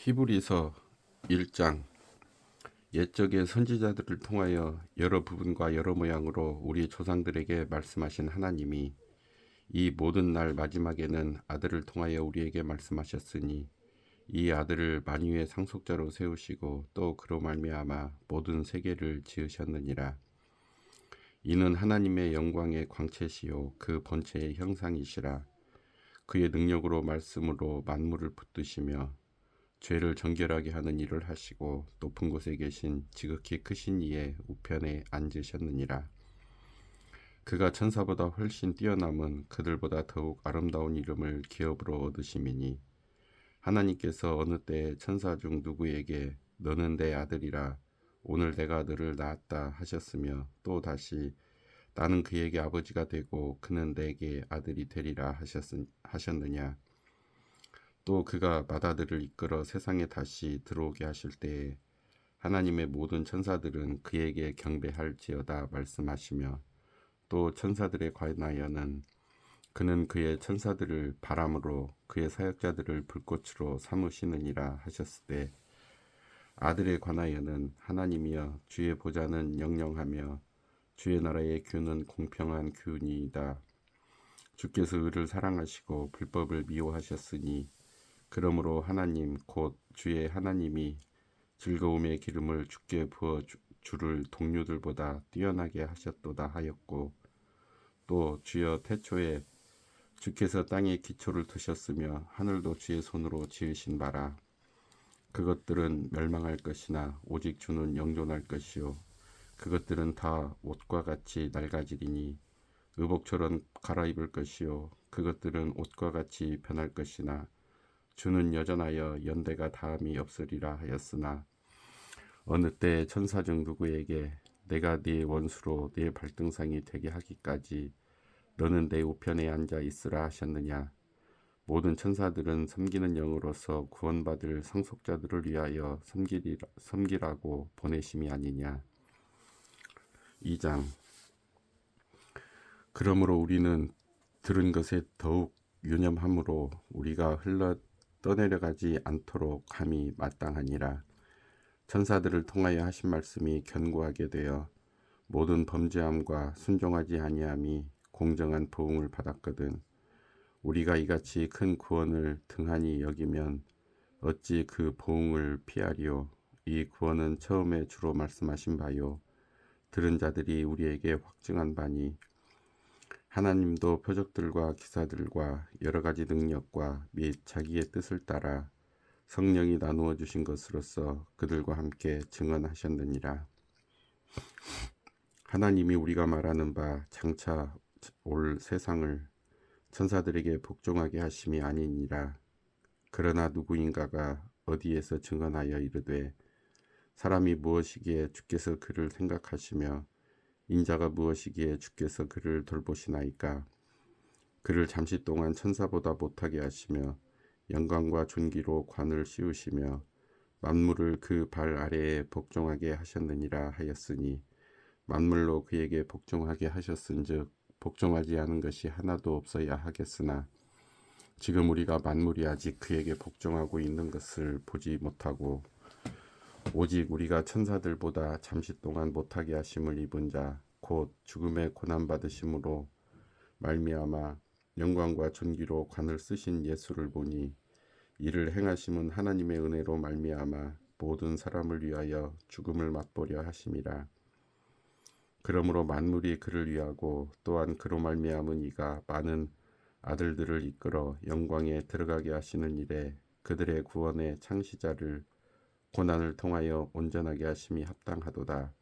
히브리서 1장. 옛적의 선지자들을 통하여 여러 부분과 여러 모양으로 우리 조상들에게 말씀하신 하나님이 이 모든 날 마지막에는 아들을 통하여 우리에게 말씀하셨으니 이 아들을 만유의 상속자로 세우시고 또 그로 말미암아 모든 세계를 지으셨느니라. 이는 하나님의 영광의 광채시요 그 본체의 형상이시라. 그의 능력으로 말씀으로 만물을 붙드시며 죄를 정결하게 하는 일을 하시고 높은 곳에 계신 지극히 크신 이의 우편에 앉으셨느니라. 그가 천사보다 훨씬 뛰어남은 그들보다 더욱 아름다운 이름을 기업으로 얻으심이니 하나님께서 어느 때에 천사 중 누구에게 너는 내 아들이라 오늘 내가 너를 낳았다 하셨으며 또 다시 나는 그에게 아버지가 되고 그는 내게 아들이 되리라 하셨느냐. 또 그가 맏아들을 이끌어 세상에 다시 들어오게 하실 때에 하나님의 모든 천사들은 그에게 경배할지어다 말씀하시며 또 천사들에 관하여는 그는 그의 천사들을 바람으로 그의 사역자들을 불꽃으로 삼으시느니라 하셨을 때 아들에 관하여는 하나님이여 주의 보좌는 영영하며 주의 나라의 규는 공평한 규니이다. 주께서 의를 사랑하시고 불법을 미워하셨으니 그러므로 하나님 곧 주의 하나님이 즐거움의 기름을 주께 부어 주를 동료들보다 뛰어나게 하셨도다 하였고 또 주여 태초에 주께서 땅에 기초를 두셨으며 하늘도 주의 손으로 지으신 바라. 그것들은 멸망할 것이나 오직 주는 영존할 것이요 그것들은 다 옷과 같이 낡아지리니 의복처럼 갈아입을 것이요 그것들은 옷과 같이 변할 것이나 주는 여전하여 연대가 다함이 없으리라 하였으나 어느 때 천사 중 누구에게 내가 네 원수로 네 발등상이 되게 하기까지 너는 내 우편에 앉아 있으라 하셨느냐. 모든 천사들은 섬기는 영으로서 구원받을 상속자들을 위하여 섬기라고 보내심이 아니냐. 2장. 그러므로 우리는 들은 것에 더욱 유념함으로 우리가 흘러 떠내려가지 않도록 함이 마땅하니라. 천사들을 통하여 하신 말씀이 견고하게 되어 모든 범죄함과 순종하지 아니함이 공정한 보응을 받았거든. 우리가 이같이 큰 구원을 등한히 여기면 어찌 그 보응을 피하리요. 이 구원은 처음에 주로 말씀하신 바요 들은 자들이 우리에게 확증한 바니 하나님도 표적들과 기사들과 여러 가지 능력과 및 자기의 뜻을 따라 성령이 나누어 주신 것으로서 그들과 함께 증언하셨느니라. 하나님이 우리가 말하는 바 장차 올 세상을 천사들에게 복종하게 하심이 아니니라. 그러나 누구인가가 어디에서 증언하여 이르되 사람이 무엇이기에 주께서 그를 생각하시며 인자가 무엇이기에 주께서 그를 돌보시나이까. 그를 잠시 동안 천사보다 못하게 하시며 영광과 존귀로 관을 씌우시며 만물을 그 발 아래에 복종하게 하셨느니라 하였으니 만물로 그에게 복종하게 하셨은즉 복종하지 않은 것이 하나도 없어야 하겠으나 지금 우리가 만물이 아직 그에게 복종하고 있는 것을 보지 못하고 오직 우리가 천사들보다 잠시 동안 못하게 하심을 입은 자 곧 죽음의 고난 받으심으로 말미암아 영광과 존귀로 관을 쓰신 예수를 보니 이를 행하심은 하나님의 은혜로 말미암아 모든 사람을 위하여 죽음을 맛보려 하심이라. 그러므로 만물이 그를 위하고 또한 그로 말미암은 이가 많은 아들들을 이끌어 영광에 들어가게 하시는 일에 그들의 구원의 창시자를 고난을 통하여 온전하게 하심이 합당하도다.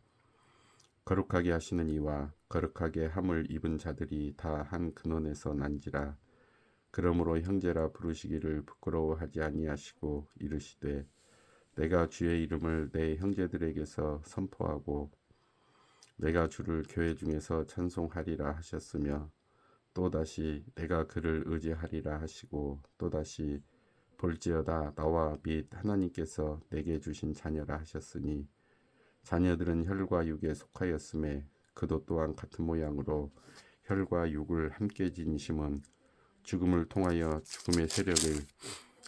거룩하게 하시는 이와 거룩하게 함을 입은 자들이 다 한 근원에서 난지라. 그러므로 형제라 부르시기를 부끄러워하지 아니하시고 이르시되 내가 주의 이름을 내 형제들에게서 선포하고 내가 주를 교회 중에서 찬송하리라 하셨으며 또다시 내가 그를 의지하리라 하시고 또다시 볼지어다 나와 및 하나님께서 내게 주신 자녀라 하셨으니 자녀들은 혈과 육에 속하였음에 그도 또한 같은 모양으로 혈과 육을 함께 지니심은 죽음을 통하여 죽음의 세력을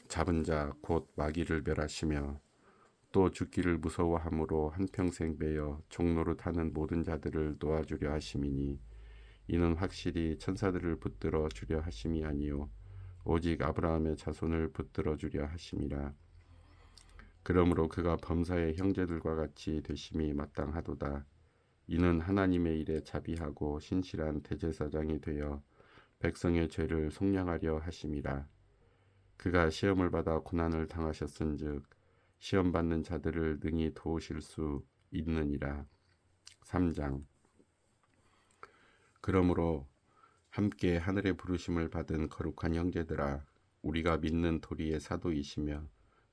잡은 자 곧 마귀를 멸하시며 또 죽기를 무서워함으로 한평생 매여 종노릇하는 모든 자들을 놓아주려 하심이니 이는 확실히 천사들을 붙들어 주려 하심이 아니요 오직 아브라함의 자손을 붙들어 주려 하심이라. 그러므로 그가 범사의 형제들과 같이 되심이 마땅하도다. 이는 하나님의 일에 자비하고 신실한 대제사장이 되어 백성의 죄를 속량하려 하심이라. 그가 시험을 받아 고난을 당하셨은즉 시험 받는 자들을 능히 도우실 수 있느니라. 3장. 그러므로 함께 하늘의 부르심을 받은 거룩한 형제들아, 우리가 믿는 도리의 사도이시며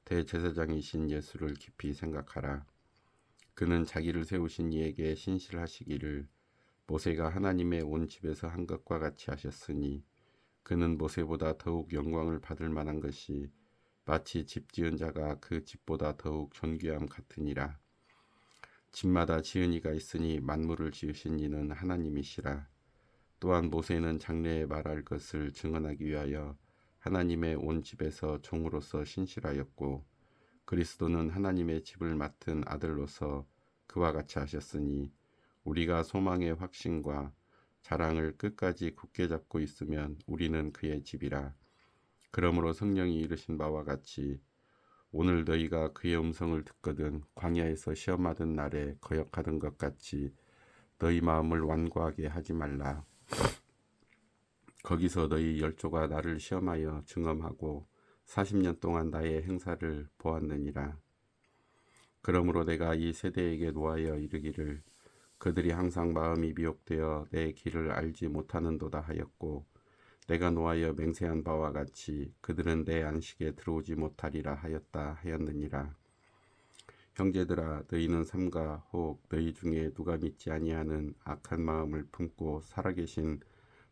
대제사장이신 예수를 깊이 생각하라. 그는 자기를 세우신 이에게 신실하시기를 모세가 하나님의 온 집에서 한 것과 같이 하셨으니 그는 모세보다 더욱 영광을 받을 만한 것이 마치 집 지은 자가 그 집보다 더욱 존귀함 같으니라. 집마다 지은 이가 있으니 만물을 지으신 이는 하나님이시라. 또한 모세는 장래에 말할 것을 증언하기 위하여 하나님의 온 집에서 종으로서 신실하였고 그리스도는 하나님의 집을 맡은 아들로서 그와 같이 하셨으니 우리가 소망의 확신과 자랑을 끝까지 굳게 잡고 있으면 우리는 그의 집이라. 그러므로 성령이 이르신 바와 같이 오늘 너희가 그의 음성을 듣거든 광야에서 시험하던 날에 거역하던 것 같이 너희 마음을 완고하게 하지 말라. 거기서 너희 열조가 나를 시험하여 증언하고 40년 동안 나의 행사를 보았느니라. 그러므로 내가 이 세대에게 노하여 이르기를 그들이 항상 마음이 미혹되어 내 길을 알지 못하는도다 하였고 내가 노하여 맹세한 바와 같이 그들은 내 안식에 들어오지 못하리라 하였느니라. 형제들아, 너희는 삼가 혹 너희 중에 누가 믿지 아니하는 악한 마음을 품고 살아계신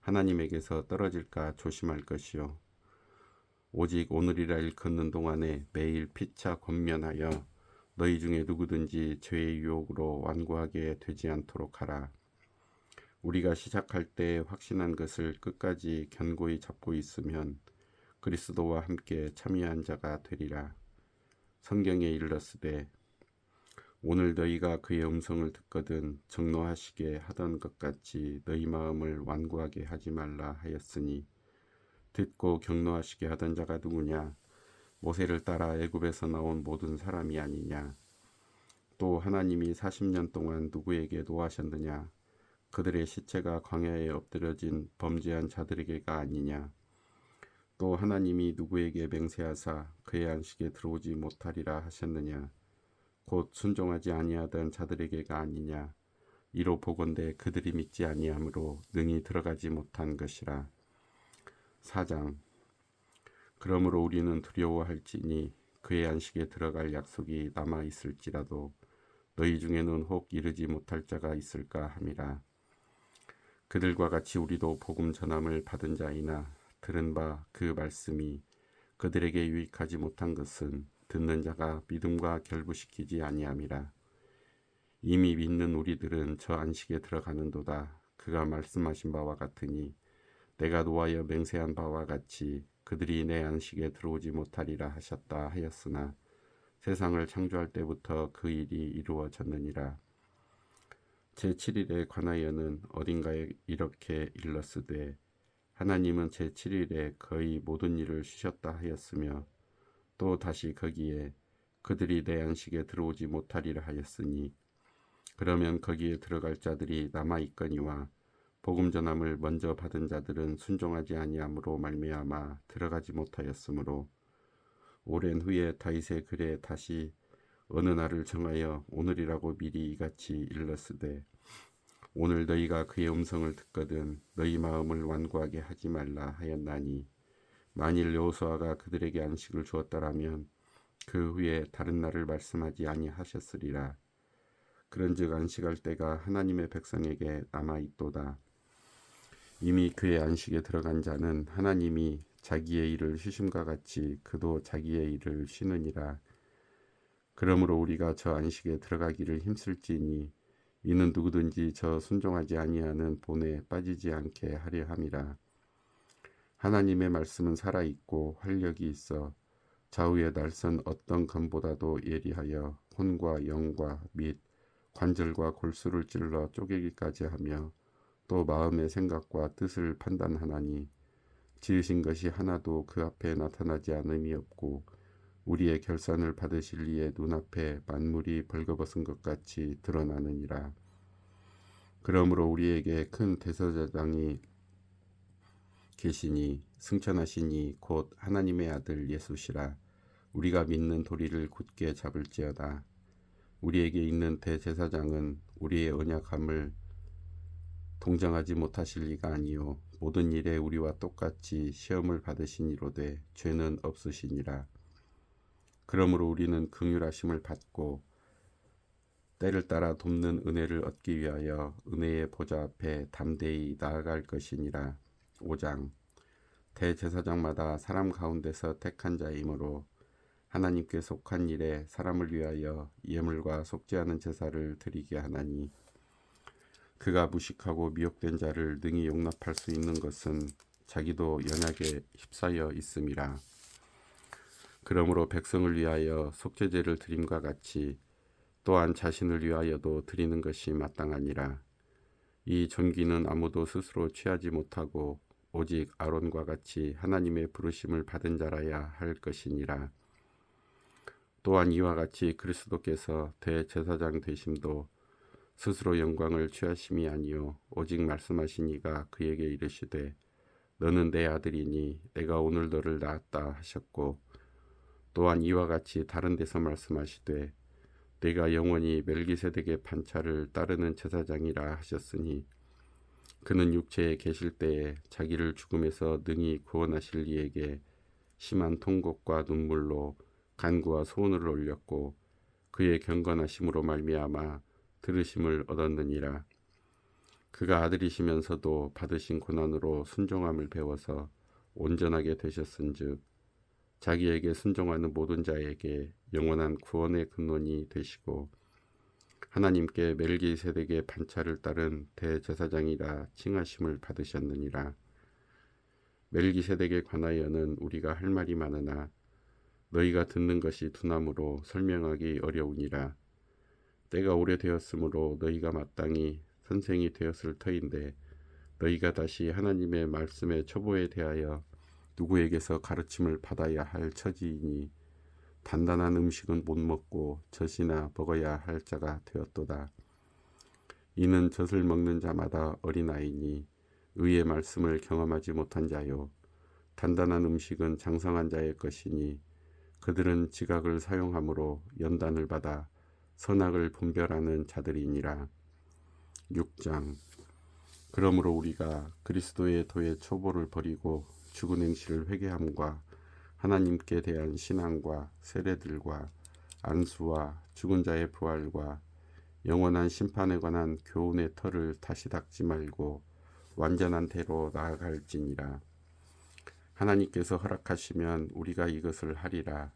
하나님에게서 떨어질까 조심할 것이요 오직 오늘이라 일컫는 동안에 매일 피차 권면하여 너희 중에 누구든지 죄의 유혹으로 완고하게 되지 않도록 하라. 우리가 시작할 때 확신한 것을 끝까지 견고히 잡고 있으면 그리스도와 함께 참여한 자가 되리라. 성경에 일렀으되 오늘 너희가 그의 음성을 듣거든 정노하시게 하던 것 같이 너희 마음을 완고하게 하지 말라 하였으니 듣고 경노하시게 하던 자가 누구냐? 모세를 따라 애굽에서 나온 모든 사람이 아니냐? 또 하나님이 40년 동안 누구에게 노하셨느냐? 그들의 시체가 광야에 엎드려진 범죄한 자들에게가 아니냐? 또 하나님이 누구에게 맹세하사 그의 안식에 들어오지 못하리라 하셨느냐? 곧 순종하지 아니하던 자들에게가 아니냐? 이로 보건대 그들이 믿지 아니하므로 능히 들어가지 못한 것이라. 4장. 그러므로 우리는 두려워할지니 그의 안식에 들어갈 약속이 남아 있을지라도 너희 중에는 혹 이르지 못할 자가 있을까 함이라. 그들과 같이 우리도 복음 전함을 받은 자이나 들은 바 그 말씀이 그들에게 유익하지 못한 것은 듣는 자가 믿음과 결부시키지 아니함이라. 이미 믿는 우리들은 저 안식에 들어가는도다. 그가 말씀하신 바와 같으니 내가 노하여 맹세한 바와 같이 그들이 내 안식에 들어오지 못하리라 하셨다 하였으나 세상을 창조할 때부터 그 일이 이루어졌느니라. 제7일에 관하여는 어딘가에 이렇게 일렀으되 하나님은 제7일에 거의 모든 일을 쉬셨다 하였으며 또 다시 거기에 그들이 내 안식에 들어오지 못하리라 하였으니 그러면 거기에 들어갈 자들이 남아있거니와 복음 전함을 먼저 받은 자들은 순종하지 아니함으로 말미암아 들어가지 못하였으므로 오랜 후에 다윗의 글에 다시 어느 날을 정하여 오늘이라고 미리 이같이 일렀으되 오늘 너희가 그의 음성을 듣거든 너희 마음을 완고하게 하지 말라 하였나니 만일 여호수아가 그들에게 안식을 주었더라면 그 후에 다른 날을 말씀하지 아니하셨으리라. 그런즉 안식할 때가 하나님의 백성에게 남아있도다. 이미 그의 안식에 들어간 자는 하나님이 자기의 일을 쉬심과 같이 그도 자기의 일을 쉬느니라. 그러므로 우리가 저 안식에 들어가기를 힘쓸지니 이는 누구든지 저 순종하지 아니하는 본에 빠지지 않게 하려 함이라. 하나님의 말씀은 살아있고 활력이 있어 좌우의 날선 어떤 검보다도 예리하여 혼과 영과 및 관절과 골수를 찔러 쪼개기까지 하며 또 마음의 생각과 뜻을 판단하나니 지으신 것이 하나도 그 앞에 나타나지 않음이 없고 우리의 결산을 받으실 이의 눈앞에 만물이 벌거벗은 것 같이 드러나느니라. 그러므로 우리에게 큰 대제사장이 계시니 승천하시니 곧 하나님의 아들 예수시라. 우리가 믿는 도리를 굳게 잡을지어다. 우리에게 있는 대제사장은 우리의 언약함을 동정하지 못하실 리가 아니요 모든 일에 우리와 똑같이 시험을 받으시니로되 죄는 없으시니라. 그러므로 우리는 긍휼하심을 받고 때를 따라 돕는 은혜를 얻기 위하여 은혜의 보좌 앞에 담대히 나아갈 것이니라. 5장 대제사장마다 사람 가운데서 택한 자이므로 하나님께 속한 일에 사람을 위하여 예물과 속지 않은 제사를 드리게 하나니 그가 무식하고 미혹된 자를 능히 용납할 수 있는 것은 자기도 연약에 휩싸여 있음이라. 그러므로 백성을 위하여 속죄제를 드림과 같이 또한 자신을 위하여도 드리는 것이 마땅하니라. 이 존귀는 아무도 스스로 취하지 못하고 오직 아론과 같이 하나님의 부르심을 받은 자라야 할 것이니라. 또한 이와 같이 그리스도께서 대제사장 되심도 스스로 영광을 취하심이 아니요 오직 말씀하시니가 그에게 이르시되 너는 내 아들이니 내가 오늘 너를 낳았다 하셨고 또한 이와 같이 다른 데서 말씀하시되 내가 영원히 멜기세덱의 판차를 따르는 제사장이라 하셨으니 그는 육체에 계실 때에 자기를 죽음에서 능히 구원하실 이에게 심한 통곡과 눈물로 간구와 소원을 올렸고 그의 경건하심으로 말미암아 들으심을 얻었느니라. 그가 아들이시면서도 받으신 고난으로 순종함을 배워서 온전하게 되셨은즉 자기에게 순종하는 모든 자에게 영원한 구원의 근원이 되시고 하나님께 멜기세덱의 판차를 따른 대제사장이라 칭하심을 받으셨느니라. 멜기세덱에 관하여는 우리가 할 말이 많으나 너희가 듣는 것이 두나무로 설명하기 어려우니라. 때가 오래되었으므로 너희가 마땅히 선생이 되었을 터인데 너희가 다시 하나님의 말씀의 초보에 대하여 누구에게서 가르침을 받아야 할 처지이니 단단한 음식은 못 먹고 젖이나 먹어야 할 자가 되었도다. 이는 젖을 먹는 자마다 어린아이니 의의 말씀을 경험하지 못한 자요 단단한 음식은 장성한 자의 것이니 그들은 지각을 사용함으로 연단을 받아 선악을 분별하는 자들이니라. 6장 그러므로 우리가 그리스도의 도의 초보를 버리고 죽은 행실을 회개함과 하나님께 대한 신앙과 세례들과 안수와 죽은 자의 부활과 영원한 심판에 관한 교훈의 털을 다시 닦지 말고 완전한 대로 나아갈지니라. 하나님께서 허락하시면 우리가 이것을 하리라.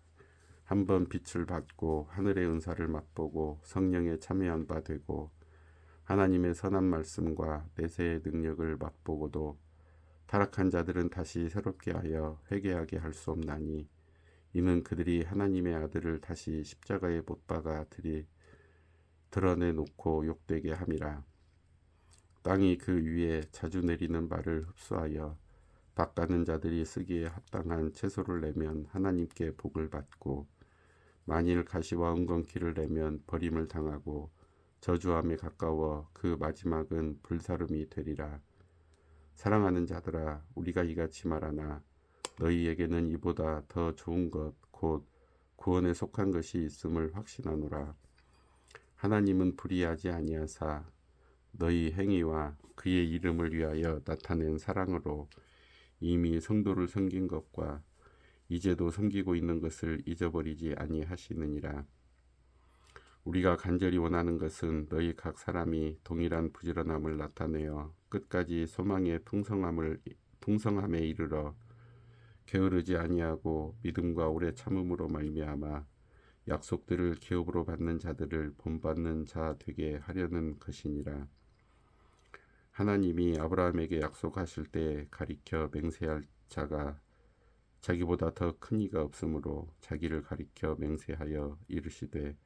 한번 빛을 받고 하늘의 은사를 맛보고 성령에 참여한 바 되고 하나님의 선한 말씀과 내세의 능력을 맛보고도 타락한 자들은 다시 새롭게 하여 회개하게 할 수 없나니 이는 그들이 하나님의 아들을 다시 십자가에 못 박아 드러내놓고 욕되게 함이라. 땅이 그 위에 자주 내리는 바를 흡수하여 밭가는 자들이 쓰기에 합당한 채소를 내면 하나님께 복을 받고 만일 가시와 엉겅퀴를 내면 버림을 당하고 저주함에 가까워 그 마지막은 불사름이 되리라. 사랑하는 자들아 우리가 이같이 말하나 너희에게는 이보다 더 좋은 것 곧 구원에 속한 것이 있음을 확신하노라. 하나님은 불의하지 아니하사 너희 행위와 그의 이름을 위하여 나타낸 사랑으로 이미 성도를 섬긴 것과 이제도 섬기고 있는 것을 잊어버리지 아니하시느니라. 우리가 간절히 원하는 것은 너희 각 사람이 동일한 부지런함을 나타내어 끝까지 소망의 풍성함에 이르러 게으르지 아니하고 믿음과 오래 참음으로 말미암아 약속들을 기업으로 받는 자들을 본받는 자 되게 하려는 것이니라. 하나님이 아브라함에게 약속하실 때 가리켜 맹세할 자기보다 더 큰 이가 없으므로 자기를 가리켜 맹세하여 이르시되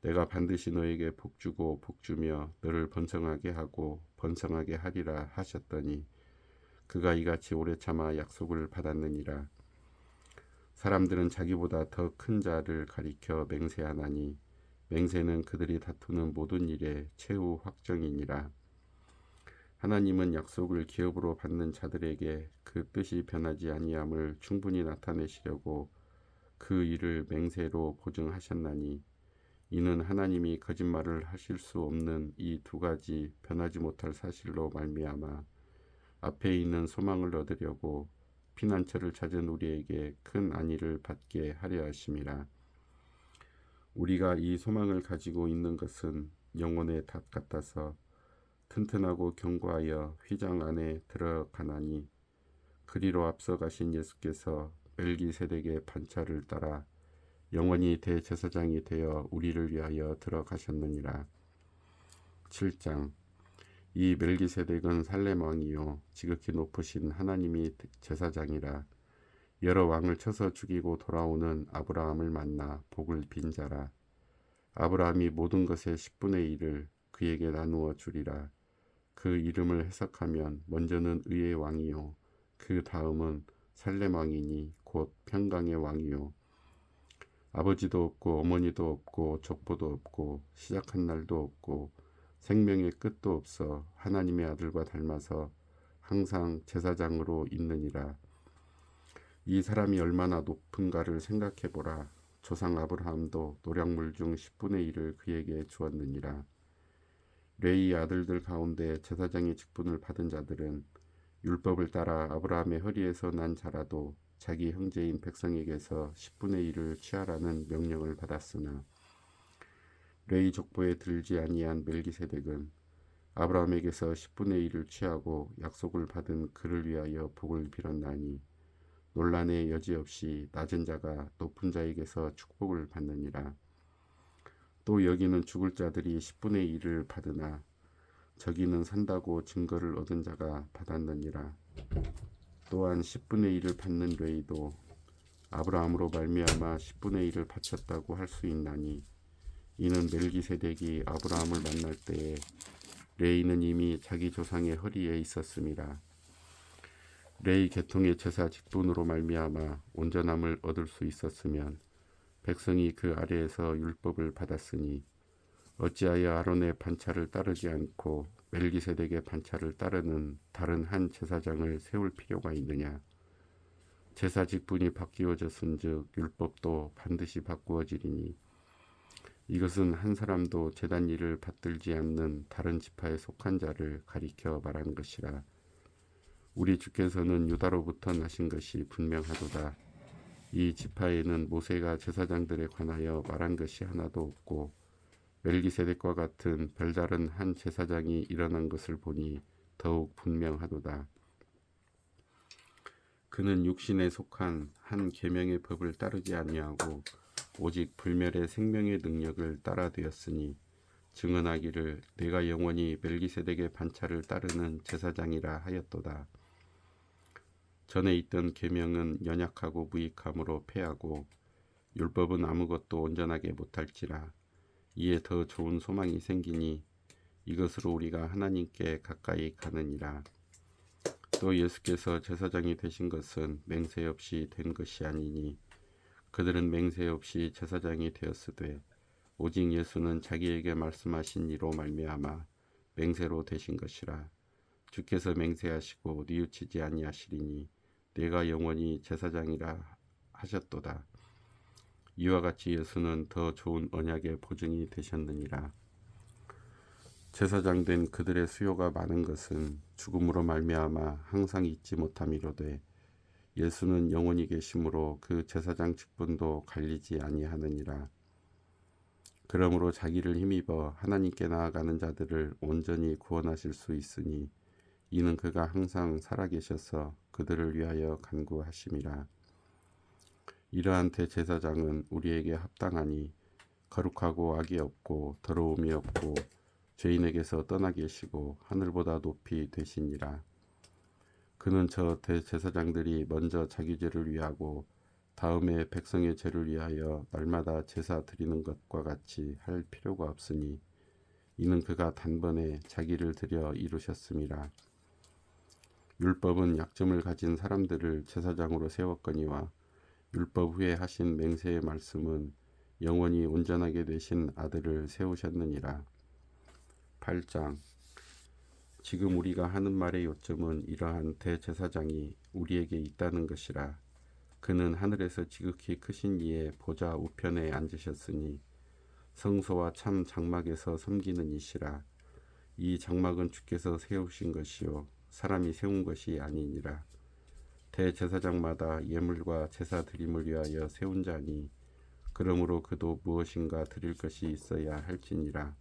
내가 반드시 너에게 복주고 복주며 너를 번성하게 하고 번성하게 하리라 하셨더니 그가 이같이 오래 참아 약속을 받았느니라. 사람들은 자기보다 더 큰 자를 가리켜 맹세하나니 맹세는 그들이 다투는 모든 일의 최후 확정이니라. 하나님은 약속을 기업으로 받는 자들에게 그 뜻이 변하지 아니함을 충분히 나타내시려고 그 일을 맹세로 보증하셨나니 이는 하나님이 거짓말을 하실 수 없는 이 두 가지 변하지 못할 사실로 말미암아 앞에 있는 소망을 얻으려고 피난처를 찾은 우리에게 큰 안위를 받게 하려 하심이라. 우리가 이 소망을 가지고 있는 것은 영혼의 닷 같아서 튼튼하고 견고하여 휘장 안에 들어가나니 그리로 앞서 가신 예수께서 멜기세덱의 반차를 따라 영원히 대제사장이 되어 우리를 위하여 들어가셨느니라. 7장. 이 멜기세덱은 살렘 왕이요 지극히 높으신 하나님이 제사장이라. 여러 왕을 쳐서 죽이고 돌아오는 아브라함을 만나 복을 빈 자라. 아브라함이 모든 것의 10분의 1을 그에게 나누어 주리라. 그 이름을 해석하면 먼저는 의의 왕이요 그 다음은 살렘 왕이니 곧 평강의 왕이요 아버지도 없고 어머니도 없고 족보도 없고 시작한 날도 없고 생명의 끝도 없어 하나님의 아들과 닮아서 항상 제사장으로 있느니라. 이 사람이 얼마나 높은가를 생각해보라. 조상 아브라함도 노량물 중 10분의 1을 그에게 주었느니라. 레위 아들들 가운데 제사장의 직분을 받은 자들은 율법을 따라 아브라함의 허리에서 난 자라도 자기 형제인 백성에게서 10분의 1을 취하라는 명령을 받았으나 레위 족보에 들지 아니한 멜기세덱은 아브라함에게서 10분의 1을 취하고 약속을 받은 그를 위하여 복을 빌었나니 논란의 여지 없이 낮은 자가 높은 자에게서 축복을 받느니라. 또 여기는 죽을 자들이 10분의 1을 받으나 저기는 산다고 증거를 얻은 자가 받았느니라. 또한 10분의 1을 받는 레위도 아브라함으로 말미암아 10분의 1을 바쳤다고 할 수 있나니 이는 멜기세덱이 아브라함을 만날 때에 레위는 이미 자기 조상의 허리에 있었음이라. 레위 계통의 제사 직분으로 말미암아 온전함을 얻을 수 있었으면 백성이 그 아래에서 율법을 받았으니 어찌하여 아론의 반차를 따르지 않고 멜기세덱의 반차를 따르는 다른 한 제사장을 세울 필요가 있느냐. 제사 직분이 바뀌어졌은즉 율법도 반드시 바꾸어지리니 이것은 한 사람도 제단 일을 받들지 않는 다른 지파에 속한 자를 가리켜 말하는 것이라. 우리 주께서는 유다로부터 나신 것이 분명하도다. 이 지파에는 모세가 제사장들에 관하여 말한 것이 하나도 없고 멜기세덱과 같은 별다른 한 제사장이 일어난 것을 보니 더욱 분명하도다. 그는 육신에 속한 한 계명의 법을 따르지 아니하고 오직 불멸의 생명의 능력을 따라 되었으니 증언하기를 내가 영원히 멜기세덱의 반차를 따르는 제사장이라 하였도다. 전에 있던 계명은 연약하고 무익함으로 패하고 율법은 아무것도 온전하게 못할지라. 이에 더 좋은 소망이 생기니 이것으로 우리가 하나님께 가까이 가느니라. 또 예수께서 제사장이 되신 것은 맹세 없이 된 것이 아니니 그들은 맹세 없이 제사장이 되었으되 오직 예수는 자기에게 말씀하신 이로 말미암아 맹세로 되신 것이라. 주께서 맹세하시고 뉘우치지 아니하시리니 내가 영원히 제사장이라 하셨도다. 이와 같이 예수는 더 좋은 언약의 보증이 되셨느니라. 제사장 된 그들의 수요가 많은 것은 죽음으로 말미암아 항상 잊지 못함이로되 예수는 영원히 계심으로 그 제사장 직분도 갈리지 아니하느니라. 그러므로 자기를 힘입어 하나님께 나아가는 자들을 온전히 구원하실 수 있으니 이는 그가 항상 살아계셔서 그들을 위하여 간구하심이라. 이러한 대제사장은 우리에게 합당하니 거룩하고 악이 없고 더러움이 없고 죄인에게서 떠나 계시고 하늘보다 높이 되시니라. 그는 저 대제사장들이 먼저 자기 죄를 위하고 다음에 백성의 죄를 위하여 날마다 제사 드리는 것과 같이 할 필요가 없으니 이는 그가 단번에 자기를 드려 이루셨음이라. 율법은 약점을 가진 사람들을 제사장으로 세웠거니와 율법 후에 하신 맹세의 말씀은 영원히 온전하게 되신 아들을 세우셨느니라. 8장. 지금 우리가 하는 말의 요점은 이러한 대제사장이 우리에게 있다는 것이라. 그는 하늘에서 지극히 크신 이의 보좌 우편에 앉으셨으니 성소와 참 장막에서 섬기는 이시라. 이 장막은 주께서 세우신 것이요 사람이 세운 것이 아니니라. 대제사장마다 예물과 제사 드림을 위하여 세운 자니 그러므로 그도 무엇인가 드릴 것이 있어야 할지니라.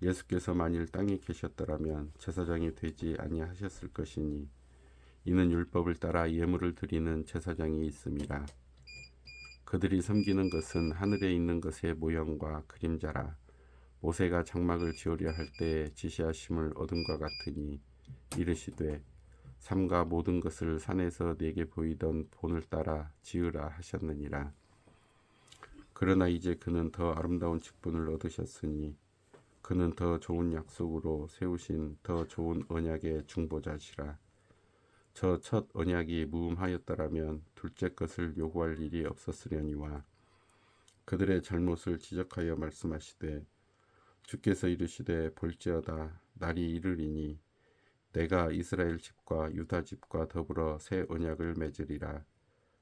예수께서 만일 땅에 계셨더라면 제사장이 되지 아니하셨을 것이니 이는 율법을 따라 예물을 드리는 제사장이 있음이라. 그들이 섬기는 것은 하늘에 있는 것의 모형과 그림자라. 모세가 장막을 지으려 할 때에 지시하심을 얻은과 같으니 이르시되 삼가 모든 것을 산에서 내게 보이던 본을 따라 지으라 하셨느니라. 그러나 이제 그는 더 아름다운 직분을 얻으셨으니 그는 더 좋은 약속으로 세우신 더 좋은 언약의 중보자시라. 저 첫 언약이 무음하였더라면 둘째 것을 요구할 일이 없었으려니와 그들의 잘못을 지적하여 말씀하시되 주께서 이르시되 볼지어다 날이 이르리니 내가 이스라엘 집과 유다 집과 더불어 새 언약을 맺으리라.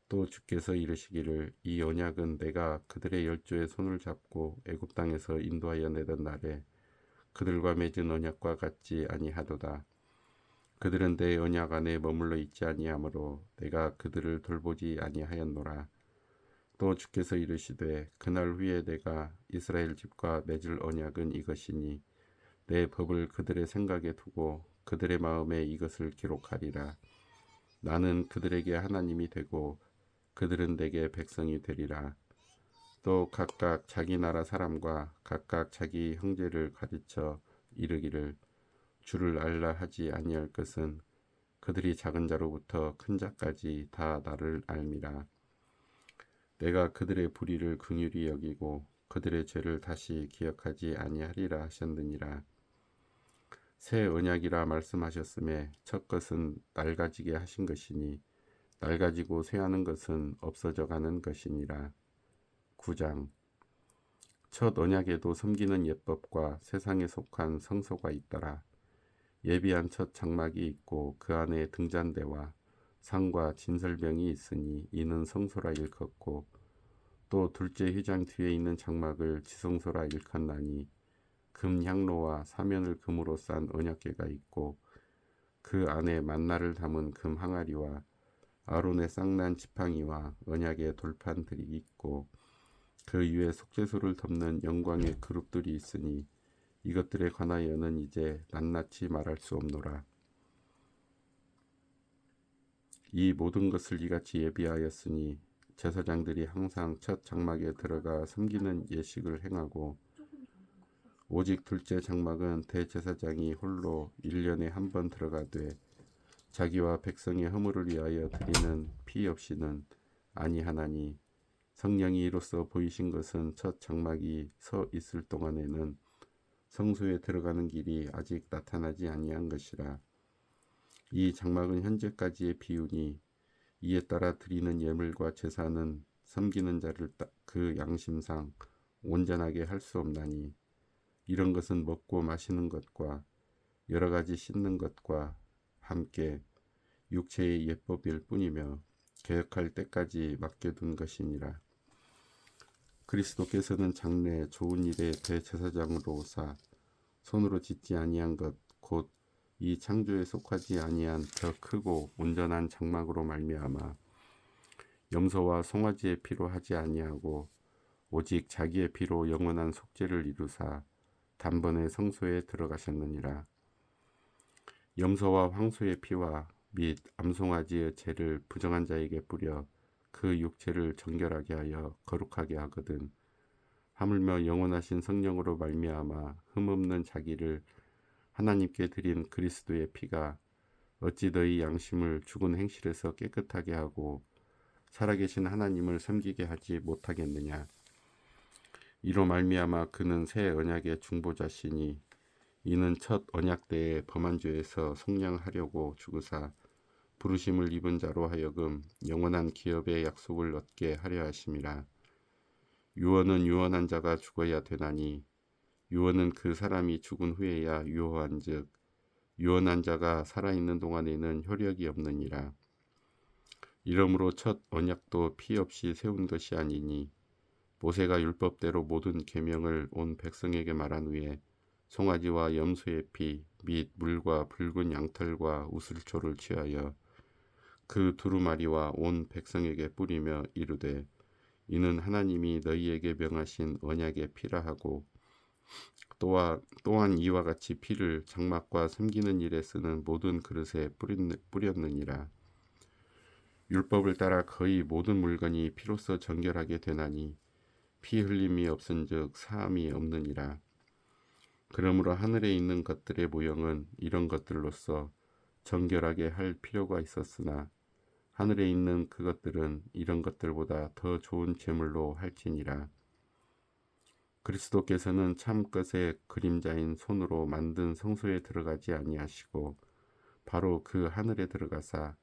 또 주께서 이르시기를 이 언약은 내가 그들의 열조의 손을 잡고 애굽 땅에서 인도하여 내던 날에 그들과 맺은 언약과 같지 아니하도다. 그들은 내 언약 안에 머물러 있지 아니하므로 내가 그들을 돌보지 아니하였노라. 또 주께서 이르시되 그날 후에 내가 이스라엘 집과 맺을 언약은 이것이니 내 법을 그들의 생각에 두고 그들의 마음에 이것을 기록하리라. 나는 그들에게 하나님이 되고 그들은 내게 백성이 되리라. 또 각각 자기 나라 사람과 각각 자기 형제를 가르쳐 이르기를 주를 알라 하지 아니할 것은 그들이 작은 자로부터 큰 자까지 다 나를 알미라. 내가 그들의 불의를 긍휼히 여기고 그들의 죄를 다시 기억하지 아니하리라 하셨느니라. 새 언약이라 말씀하셨음에 첫 것은 낡아지게 하신 것이니 낡아지고 쇠하는 것은 없어져 가는 것이니라. 9장. 첫 언약에도 섬기는 예법과 세상에 속한 성소가 있더라. 예비한 첫 장막이 있고 그 안에 등잔대와 상과 진설병이 있으니 이는 성소라 일컫고 또 둘째 휘장 뒤에 있는 장막을 지성소라 일컫나니 금 향로와 사면을 금으로 싼 언약궤가 있고 그 안에 만나를 담은 금 항아리와 아론의 쌍난 지팡이와 언약의 돌판들이 있고 그 위에 속죄소를 덮는 영광의 그룹들이 있으니 이것들에 관하여는 이제 낱낱이 말할 수 없노라. 이 모든 것을 이같이 예비하였으니 제사장들이 항상 첫 장막에 들어가 섬기는 예식을 행하고 오직 둘째 장막은 대제사장이 홀로 1년에 한 번 들어가되 자기와 백성의 허물을 위하여 드리는 피 없이는 아니하나니 성령이 이로써 보이신 것은 첫 장막이 서 있을 동안에는 성소에 들어가는 길이 아직 나타나지 아니한 것이라. 이 장막은 현재까지의 비유니 이에 따라 드리는 예물과 제사는 섬기는 자를 그 양심상 온전하게 할 수 없나니 이런 것은 먹고 마시는 것과 여러 가지 씻는 것과 함께 육체의 예법일 뿐이며 개혁할 때까지 맡겨둔 것이니라. 그리스도께서는 장래 좋은 일의 대제사장으로 오사 손으로 짓지 아니한 것 곧 이 창조에 속하지 아니한 더 크고 온전한 장막으로 말미암아 염소와 송아지의 피로 하지 아니하고 오직 자기의 피로 영원한 속죄를 이루사 단번에 성소에 들어가셨느니라. 염소와 황소의 피와 및 암송아지의 죄를 부정한 자에게 뿌려 그 육체를 정결하게 하여 거룩하게 하거든 하물며 영원하신 성령으로 말미암아 흠없는 자기를 하나님께 드린 그리스도의 피가 어찌 너희 양심을 죽은 행실에서 깨끗하게 하고 살아계신 하나님을 섬기게 하지 못하겠느냐. 이로 말미암아 그는 새 언약의 중보자시니 이는 첫 언약 때에 범한 죄에서 속량하려고 죽으사 부르심을 입은 자로 하여금 영원한 기업의 약속을 얻게 하려 하심이라. 유언은 유언한 자가 죽어야 되나니 유언은 그 사람이 죽은 후에야 유효한즉 유언한 자가 살아있는 동안에는 효력이 없느니라. 이러므로 첫 언약도 피 없이 세운 것이 아니니 모세가 율법대로 모든 계명을 온 백성에게 말한 후에 송아지와 염소의 피 및 물과 붉은 양털과 우슬초를 취하여 그 두루마리와 온 백성에게 뿌리며 이르되 이는 하나님이 너희에게 명하신 언약의 피라 하고 또한 이와 같이 피를 장막과 섬기는 일에 쓰는 모든 그릇에 뿌렸느니라. 율법을 따라 거의 모든 물건이 피로써 정결하게 되나니 피 흘림이 없은즉 사함이 없느니라. 그러므로 하늘에 있는 것들의 모형은 이런 것들로서 정결하게 할 필요가 있었으나 하늘에 있는 그것들은 이런 것들보다 더 좋은 제물로 할지니라. 그리스도께서는 참 것의 그림자인 손으로 만든 성소에 들어가지 아니하시고 바로 그 하늘에 들어가사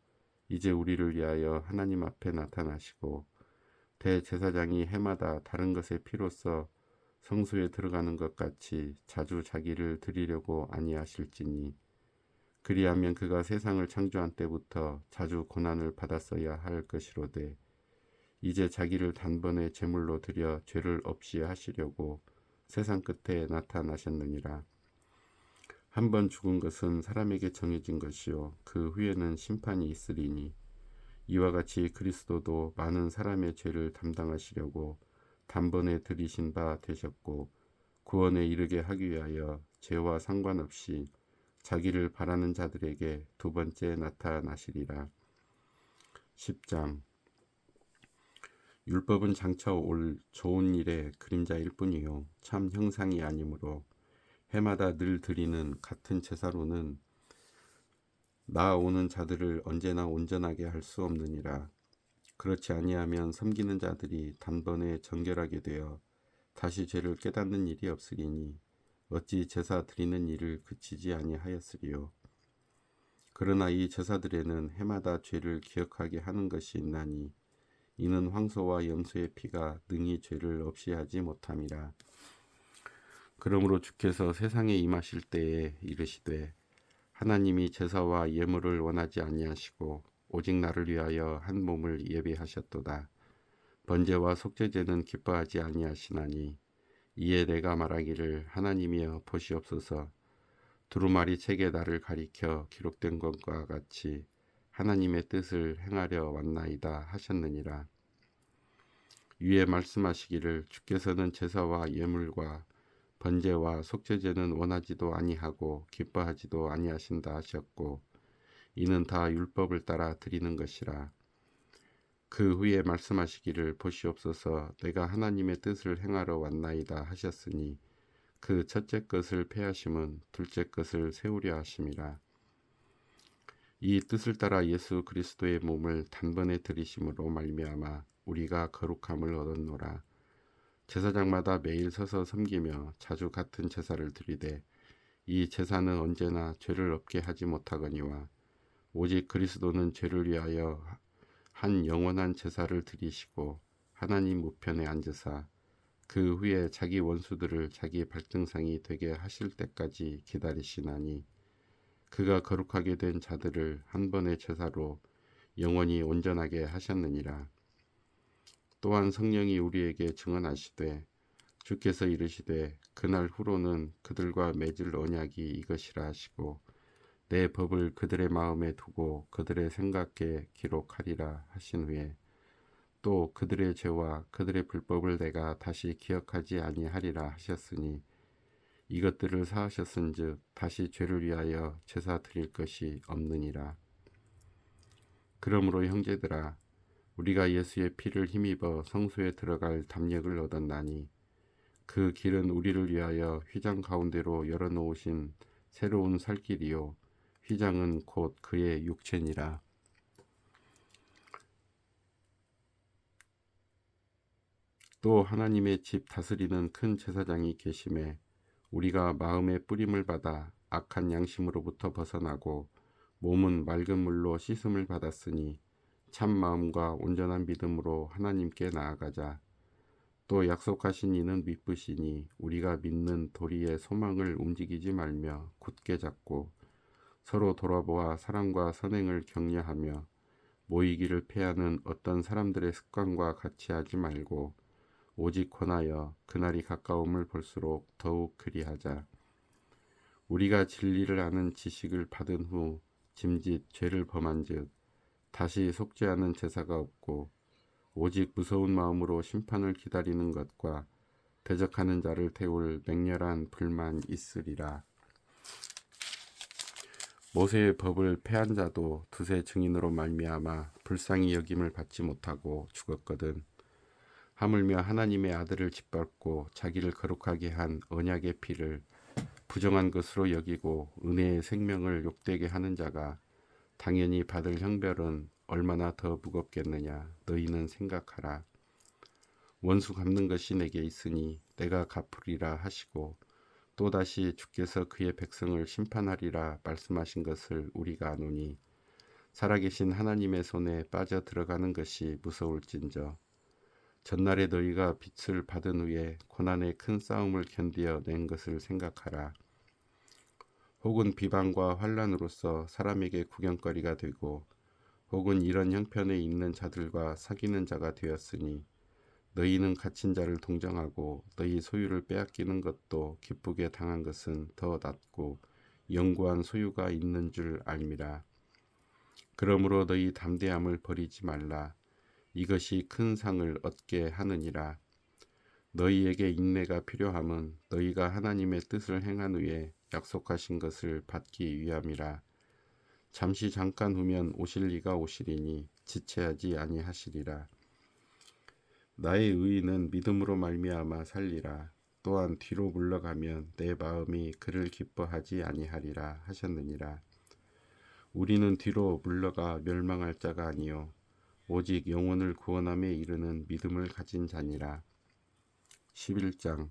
이제 우리를 위하여 하나님 앞에 나타나시고 대제사장이 해마다 다른 것의 피로써 성소에 들어가는 것 같이 자주 자기를 드리려고 아니하실지니 그리하면 그가 세상을 창조한 때부터 자주 고난을 받았어야 할 것이로되 이제 자기를 단번에 제물로 드려 죄를 없이 하시려고 세상 끝에 나타나셨느니라. 한 번 죽은 것은 사람에게 정해진 것이요 그 후에는 심판이 있으리니 이와 같이 그리스도도 많은 사람의 죄를 담당하시려고 단번에 들이신 바 되셨고 구원에 이르게 하기 위하여 죄와 상관없이 자기를 바라는 자들에게 두 번째 나타나시리라. 10장 율법은 장차 올 좋은 일의 그림자일 뿐이요 참 형상이 아니므로 해마다 늘 드리는 같은 제사로는 나아오는 자들을 언제나 온전하게 할 수 없느니라. 그렇지 아니하면 섬기는 자들이 단번에 정결하게 되어 다시 죄를 깨닫는 일이 없으리니 어찌 제사 드리는 일을 그치지 아니하였으리요. 그러나 이 제사들에는 해마다 죄를 기억하게 하는 것이 있나니 이는 황소와 염소의 피가 능히 죄를 없이 하지 못함이라. 그러므로 주께서 세상에 임하실 때에 이르시되 하나님이 제사와 예물을 원하지 아니하시고 오직 나를 위하여 한 몸을 예비하셨도다. 번제와 속죄제는 기뻐하지 아니하시나니 이에 내가 말하기를 하나님이여 보시옵소서 두루마리 책에 나를 가리켜 기록된 것과 같이 하나님의 뜻을 행하려 왔나이다 하셨느니라. 위에 말씀하시기를 주께서는 제사와 예물과 번제와 속죄제는 원하지도 아니하고 기뻐하지도 아니하신다 하셨고 이는 다 율법을 따라 드리는 것이라. 그 후에 말씀하시기를 보시옵소서 내가 하나님의 뜻을 행하러 왔나이다 하셨으니 그 첫째 것을 폐하심은 둘째 것을 세우려 하심이라. 이 뜻을 따라 예수 그리스도의 몸을 단번에 들이심으로 말미암아 우리가 거룩함을 얻었노라. 제사장마다 매일 서서 섬기며 자주 같은 제사를 드리되 이 제사는 언제나 죄를 없게 하지 못하거니와 오직 그리스도는 죄를 위하여 한 영원한 제사를 드리시고 하나님 우편에 앉으사 그 후에 자기 원수들을 자기 발등상이 되게 하실 때까지 기다리시나니 그가 거룩하게 된 자들을 한 번의 제사로 영원히 온전하게 하셨느니라. 또한 성령이 우리에게 증언하시되 주께서 이르시되 그날 후로는 그들과 맺을 언약이 이것이라 하시고 내 법을 그들의 마음에 두고 그들의 생각에 기록하리라 하신 후에 또 그들의 죄와 그들의 불법을 내가 다시 기억하지 아니하리라 하셨으니 이것들을 사하셨은즉 다시 죄를 위하여 제사 드릴 것이 없느니라. 그러므로 형제들아 우리가 예수의 피를 힘입어 성소에 들어갈 담력을 얻었나니 그 길은 우리를 위하여 휘장 가운데로 열어놓으신 새로운 살 길이요 휘장은 곧 그의 육체니라. 또 하나님의 집 다스리는 큰 제사장이 계심에 우리가 마음의 뿌림을 받아 악한 양심으로부터 벗어나고 몸은 맑은 물로 씻음을 받았으니 참 마음과 온전한 믿음으로 하나님께 나아가자. 또 약속하신 이는 믿으시니 우리가 믿는 도리의 소망을 움직이지 말며 굳게 잡고 서로 돌아보아 사랑과 선행을 격려하며 모이기를 패하는 어떤 사람들의 습관과 같이 하지 말고 오직 권하여 그날이 가까움을 볼수록 더욱 그리하자. 우리가 진리를 아는 지식을 받은 후 짐짓 죄를 범한즉 다시 속죄하는 제사가 없고 오직 무서운 마음으로 심판을 기다리는 것과 대적하는 자를 태울 맹렬한 불만 있으리라. 모세의 법을 폐한 자도 두세 증인으로 말미암아 불쌍히 여김을 받지 못하고 죽었거든. 하물며 하나님의 아들을 짓밟고 자기를 거룩하게 한 언약의 피를 부정한 것으로 여기고 은혜의 생명을 욕되게 하는 자가 당연히 받을 형벌은 얼마나 더 무겁겠느냐. 너희는 생각하라. 원수 갚는 것이 내게 있으니 내가 갚으리라 하시고 또다시 주께서 그의 백성을 심판하리라 말씀하신 것을 우리가 아노니 살아계신 하나님의 손에 빠져 들어가는 것이 무서울진저. 전날에 너희가 빛을 받은 후에 고난의 큰 싸움을 견디어 낸 것을 생각하라. 혹은 비방과 환난으로서 사람에게 구경거리가 되고 혹은 이런 형편에 있는 자들과 사귀는 자가 되었으니 너희는 갇힌 자를 동정하고 너희 소유를 빼앗기는 것도 기쁘게 당한 것은 더 낫고 영구한 소유가 있는 줄 알미라. 그러므로 너희 담대함을 버리지 말라. 이것이 큰 상을 얻게 하느니라. 너희에게 인내가 필요함은 너희가 하나님의 뜻을 행한 후에 약속하신 것을 받기 위함이라. 잠시 잠깐 후면 오실 이가 오시리니 지체하지 아니하시리라. 나의 의인은 믿음으로 말미암아 살리라. 또한 뒤로 물러가면 내 마음이 그를 기뻐하지 아니하리라 하셨느니라. 우리는 뒤로 물러가 멸망할 자가 아니요 오직 영혼을 구원함에 이르는 믿음을 가진 자니라. 11장.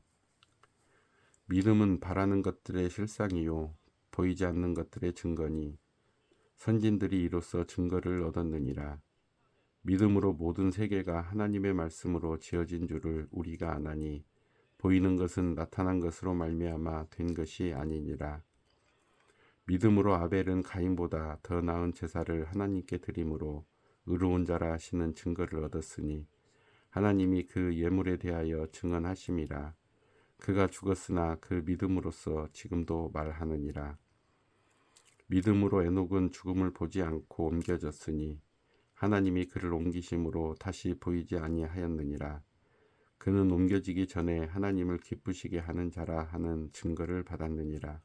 믿음은 바라는 것들의 실상이요 보이지 않는 것들의 증거니 선진들이 이로써 증거를 얻었느니라. 믿음으로 모든 세계가 하나님의 말씀으로 지어진 줄을 우리가 아나니 보이는 것은 나타난 것으로 말미암아 된 것이 아니니라. 믿음으로 아벨은 가인보다 더 나은 제사를 하나님께 드림으로 의로운 자라 하시는 증거를 얻었으니 하나님이 그 예물에 대하여 증언하심이라. 그가 죽었으나 그 믿음으로써 지금도 말하느니라. 믿음으로 에녹은 죽음을 보지 않고 옮겨졌으니 하나님이 그를 옮기심으로 다시 보이지 아니하였느니라. 그는 옮겨지기 전에 하나님을 기쁘시게 하는 자라 하는 증거를 받았느니라.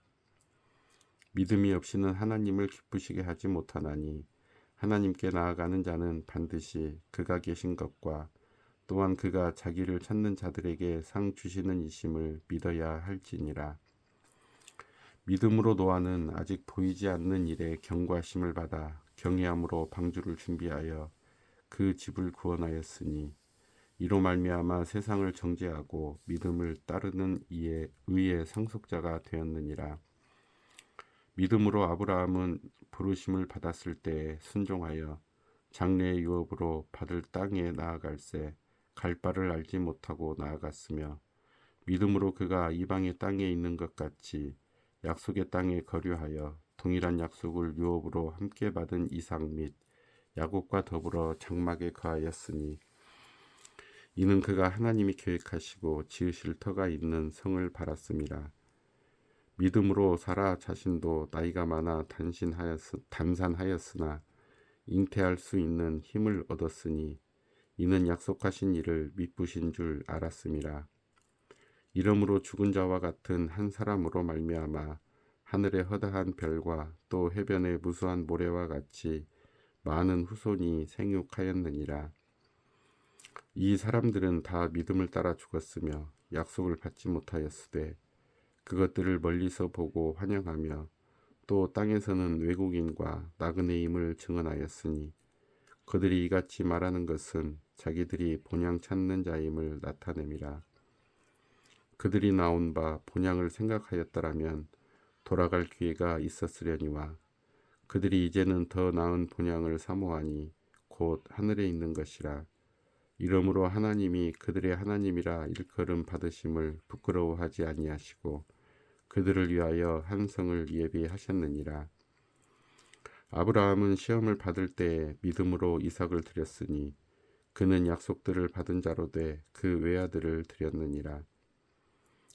믿음이 없이는 하나님을 기쁘시게 하지 못하나니 하나님께 나아가는 자는 반드시 그가 계신 것과 또한 그가 자기를 찾는 자들에게 상 주시는 이심을 믿어야 할지니라. 믿음으로 노아는 아직 보이지 않는 일에 경고하심을 받아 경외함으로 방주를 준비하여 그 집을 구원하였으니 이로 말미암아 세상을 정죄하고 믿음을 따르는 이의 의의 상속자가 되었느니라. 믿음으로 아브라함은 부르심을 받았을 때에 순종하여 장래의 유업으로 받을 땅에 나아갈새 갈 바를 알지 못하고 나아갔으며 믿음으로 그가 이방의 땅에 있는 것 같이 약속의 땅에 거류하여 동일한 약속을 유업으로 함께 받은 이삭 및 야곱과 더불어 장막에 거하였으니 이는 그가 하나님이 계획하시고 지으실 터가 있는 성을 바랐습니다. 믿음으로 사라 자신도 나이가 많아 단산하였으나 잉태할 수 있는 힘을 얻었으니 이는 약속하신 이를 미쁘신 줄 알았음이라. 이러므로 죽은 자와 같은 한 사람으로 말미암아 하늘의 허다한 별과 또 해변의 무수한 모래와 같이 많은 후손이 생육하였느니라. 이 사람들은 다 믿음을 따라 죽었으며 약속을 받지 못하였으되 그것들을 멀리서 보고 환영하며 또 땅에서는 외국인과 나그네임을 증언하였으니 그들이 이같이 말하는 것은 자기들이 본향 찾는 자임을 나타냄이라. 그들이 나온 바 본향을 생각하였더라면 돌아갈 기회가 있었으려니와 그들이 이제는 더 나은 본향을 사모하니 곧 하늘에 있는 것이라. 이러므로 하나님이 그들의 하나님이라 일컬음 받으심을 부끄러워하지 아니하시고 그들을 위하여 한 성을 예비하셨느니라. 아브라함은 시험을 받을 때에 믿음으로 이삭을 드렸으니 그는 약속들을 받은 자로 돼 그 외아들을 드렸느니라.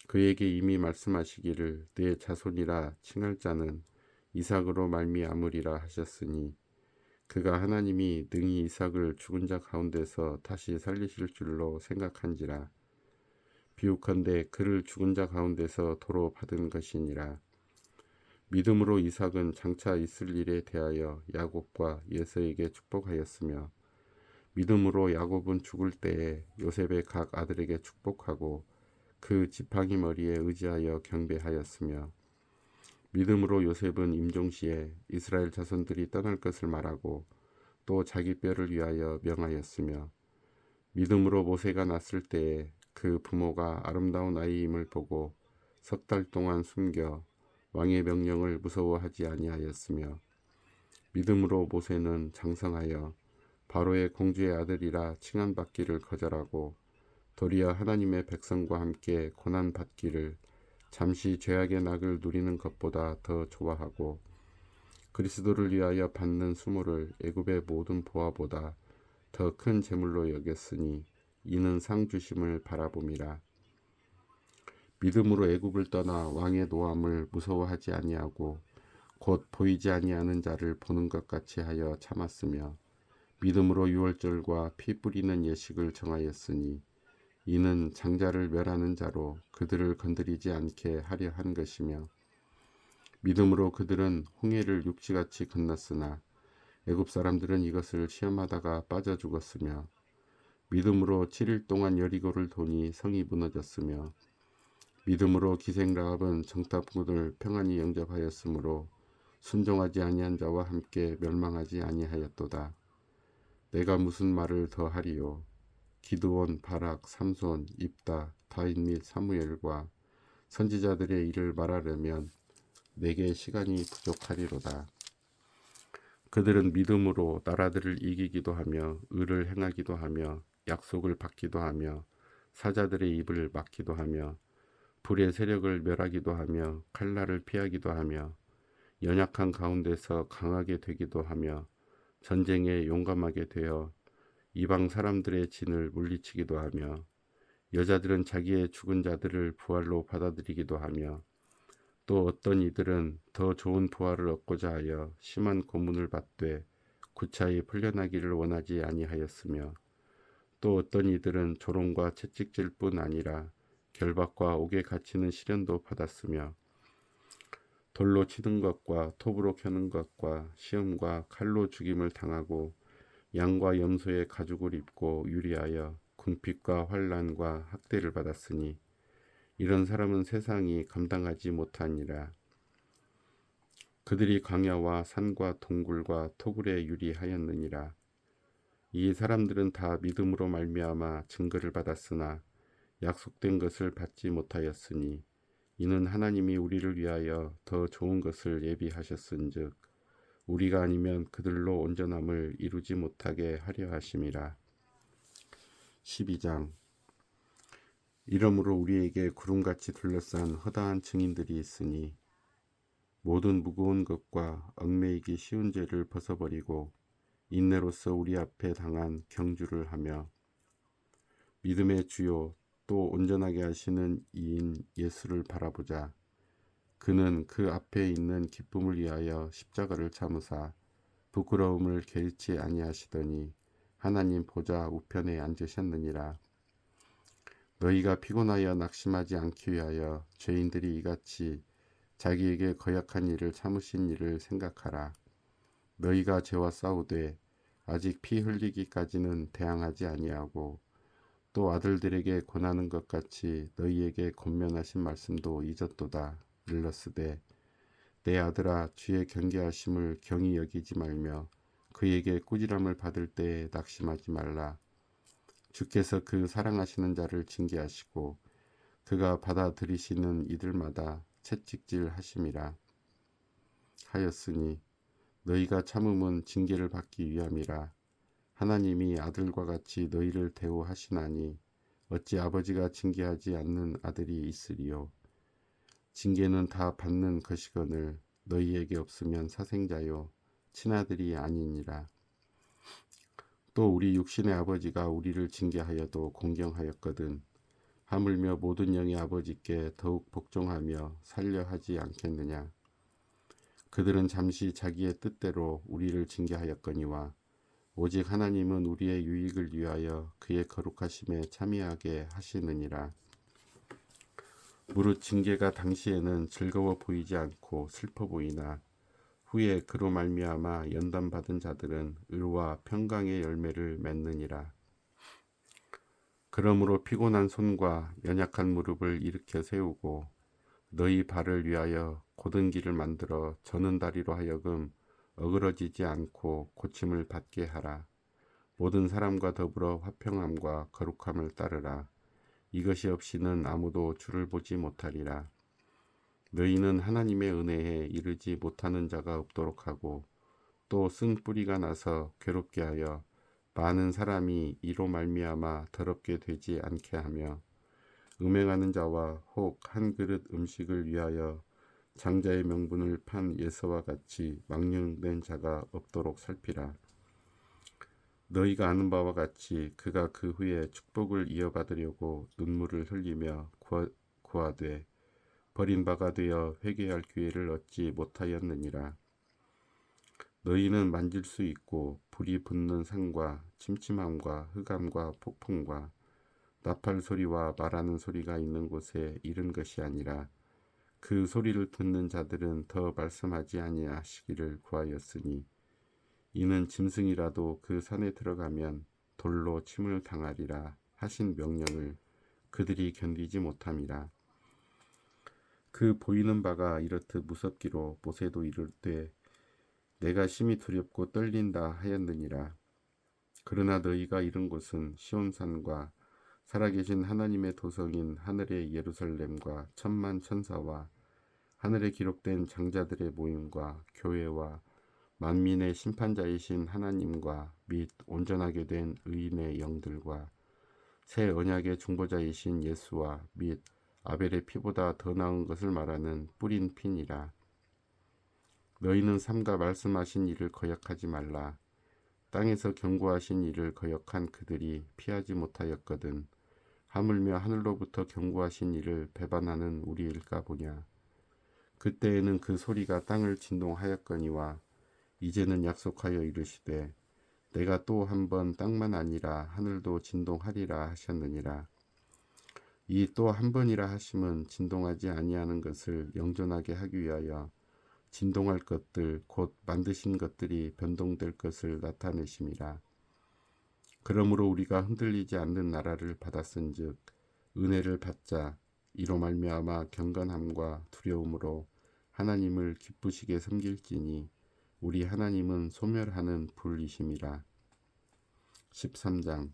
그에게 이미 말씀하시기를 내 자손이라 칭할 자는 이삭으로 말미암으리라 하셨으니 그가 하나님이 능히 이삭을 죽은 자 가운데서 다시 살리실 줄로 생각한지라. 비유컨대 그를 죽은 자 가운데서 도로 받은 것이니라. 믿음으로 이삭은 장차 있을 일에 대하여 야곱과 예서에게 축복하였으며 믿음으로 야곱은 죽을 때에 요셉의 각 아들에게 축복하고 그 지팡이 머리에 의지하여 경배하였으며 믿음으로 요셉은 임종시에 이스라엘 자손들이 떠날 것을 말하고 또 자기 뼈를 위하여 명하였으며 믿음으로 모세가 났을 때에 그 부모가 아름다운 아이임을 보고 석 달 동안 숨겨 왕의 명령을 무서워하지 아니하였으며 믿음으로 모세는 장성하여 바로의 공주의 아들이라 칭함받기를 거절하고 도리어 하나님의 백성과 함께 고난 받기를 잠시 죄악의 낙을 누리는 것보다 더 좋아하고 그리스도를 위하여 받는 수모를 애굽의 모든 보화보다 더 큰 재물로 여겼으니 이는 상 주심을 바라봄이라. 믿음으로 애굽을 떠나 왕의 노함을 무서워하지 아니하고 곧 보이지 아니하는 자를 보는 것 같이 하여 참았으며 믿음으로 유월절과 피 뿌리는 예식을 정하였으니 이는 장자를 멸하는 자로 그들을 건드리지 않게 하려 한 것이며 믿음으로 그들은 홍해를 육지같이 건넜으나 애굽 사람들은 이것을 시험하다가 빠져 죽었으며 믿음으로 7일 동안 여리고를 도니 성이 무너졌으며 믿음으로 기생 라합은 정탐꾼을 평안히 영접하였으므로 순종하지 아니한 자와 함께 멸망하지 아니하였도다. 내가 무슨 말을 더 하리요. 기드온, 바락, 삼손, 입다, 다윗 및 사무엘과 선지자들의 일을 말하려면 내게 시간이 부족하리로다. 그들은 믿음으로 나라들을 이기기도 하며 의를 행하기도 하며 약속을 받기도 하며 사자들의 입을 막기도 하며 불의 세력을 멸하기도 하며 칼날을 피하기도 하며 연약한 가운데서 강하게 되기도 하며 전쟁에 용감하게 되어 이방 사람들의 진을 물리치기도 하며 여자들은 자기의 죽은 자들을 부활로 받아들이기도 하며 또 어떤 이들은 더 좋은 부활을 얻고자 하여 심한 고문을 받되 구차히 풀려나기를 원하지 아니하였으며 또 어떤 이들은 조롱과 채찍질 뿐 아니라 결박과 옥에 갇히는 시련도 받았으며 돌로 치는 것과 톱으로 켜는 것과 시험과 칼로 죽임을 당하고 양과 염소의 가죽을 입고 유리하여 궁핍과 환난과 학대를 받았으니 이런 사람은 세상이 감당하지 못하니라. 그들이 광야와 산과 동굴과 토굴에 유리하였느니라. 이 사람들은 다 믿음으로 말미암아 증거를 받았으나 약속된 것을 받지 못하였으니 이는 하나님이 우리를 위하여 더 좋은 것을 예비하셨은즉 우리가 아니면 그들로 온전함을 이루지 못하게 하려 하심이라. 12장. 이러므로 우리에게 구름같이 둘러싼 허다한 증인들이 있으니 모든 무거운 것과 얽매이기 쉬운 죄를 벗어버리고 인내로서 우리 앞에 당한 경주를 하며 믿음의 주요 또 온전하게 하시는 이인 예수를 바라보자. 그는 그 앞에 있는 기쁨을 위하여 십자가를 참으사 부끄러움을 개의치 아니하시더니 하나님 보좌 우편에 앉으셨느니라. 너희가 피곤하여 낙심하지 않기 위하여 죄인들이 이같이 자기에게 거역한 일을 참으신 일을 생각하라. 너희가 죄와 싸우되 아직 피 흘리기까지는 대항하지 아니하고 또 아들들에게 권하는 것 같이 너희에게 권면하신 말씀도 잊었도다. 일렀으되 내 아들아, 주의 경계하심을 경히 여기지 말며 그에게 꾸지람을 받을 때에 낙심하지 말라. 주께서 그 사랑하시는 자를 징계하시고 그가 받아들이시는 이들마다 채찍질 하심이라 하였으니 너희가 참음은 징계를 받기 위함이라. 하나님이 아들과 같이 너희를 대우하시나니 어찌 아버지가 징계하지 않는 아들이 있으리요. 징계는 다 받는 것이거늘 너희에게 없으면 사생자요 친아들이 아니니라. 또 우리 육신의 아버지가 우리를 징계하여도 공경하였거든 하물며 모든 영의 아버지께 더욱 복종하며 살려 하지 않겠느냐. 그들은 잠시 자기의 뜻대로 우리를 징계하였거니와 오직 하나님은 우리의 유익을 위하여 그의 거룩하심에 참여하게 하시느니라. 무릇 징계가 당시에는 즐거워 보이지 않고 슬퍼 보이나 후에 그로 말미암아 연단받은 자들은 의와 평강의 열매를 맺느니라. 그러므로 피곤한 손과 연약한 무릎을 일으켜 세우고 너희 발을 위하여 곧은 길을 만들어 저는 다리로 하여금 어그러지지 않고 고침을 받게 하라. 모든 사람과 더불어 화평함과 거룩함을 따르라. 이것이 없이는 아무도 주를 보지 못하리라. 너희는 하나님의 은혜에 이르지 못하는 자가 없도록 하고 또 쓴 뿌리가 나서 괴롭게 하여 많은 사람이 이로 말미암아 더럽게 되지 않게 하며 음행하는 자와 혹 한 그릇 음식을 위하여 장자의 명분을 판 예서와 같이 망령된 자가 없도록 살피라. 너희가 아는 바와 같이 그가 그 후에 축복을 이어받으려고 눈물을 흘리며 구하되 버림바가 되어 회개할 기회를 얻지 못하였느니라. 너희는 만질 수 있고 불이 붙는 산과 침침함과 흑암과 폭풍과 나팔 소리와 말하는 소리가 있는 곳에 이른 것이 아니라 그 소리를 듣는 자들은 더 말씀하지 아니하시기를 구하였으니 이는 짐승이라도 그 산에 들어가면 돌로 침을 당하리라 하신 명령을 그들이 견디지 못함이라. 그 보이는 바가 이렇듯 무섭기로 모세도 이르되 내가 심히 두렵고 떨린다 하였느니라. 그러나 너희가 이른 곳은 시온산과 살아계신 하나님의 도성인 하늘의 예루살렘과 천만 천사와 하늘에 기록된 장자들의 모임과 교회와 만민의 심판자이신 하나님과 및 온전하게 된 의인의 영들과 새 언약의 중보자이신 예수와 및 아벨의 피보다 더 나은 것을 말하는 뿌린 피니라. 너희는 삼가 말씀하신 일을 거역하지 말라. 땅에서 경고하신 일을 거역한 그들이 피하지 못하였거든 하물며 하늘로부터 경고하신 일을 배반하는 우리일까 보냐. 그때에는 그 소리가 땅을 진동하였거니와 이제는 약속하여 이르시되 내가 또 한 번 땅만 아니라 하늘도 진동하리라 하셨느니라. 이 또 한 번이라 하심은 진동하지 아니하는 것을 영존하게 하기 위하여 진동할 것들 곧 만드신 것들이 변동될 것을 나타내심이라. 그러므로 우리가 흔들리지 않는 나라를 받았은즉 은혜를 받자. 이로 말미암아 경건함과 두려움으로 하나님을 기쁘시게 섬길지니 우리 하나님은 소멸하는 불이심이라. 13장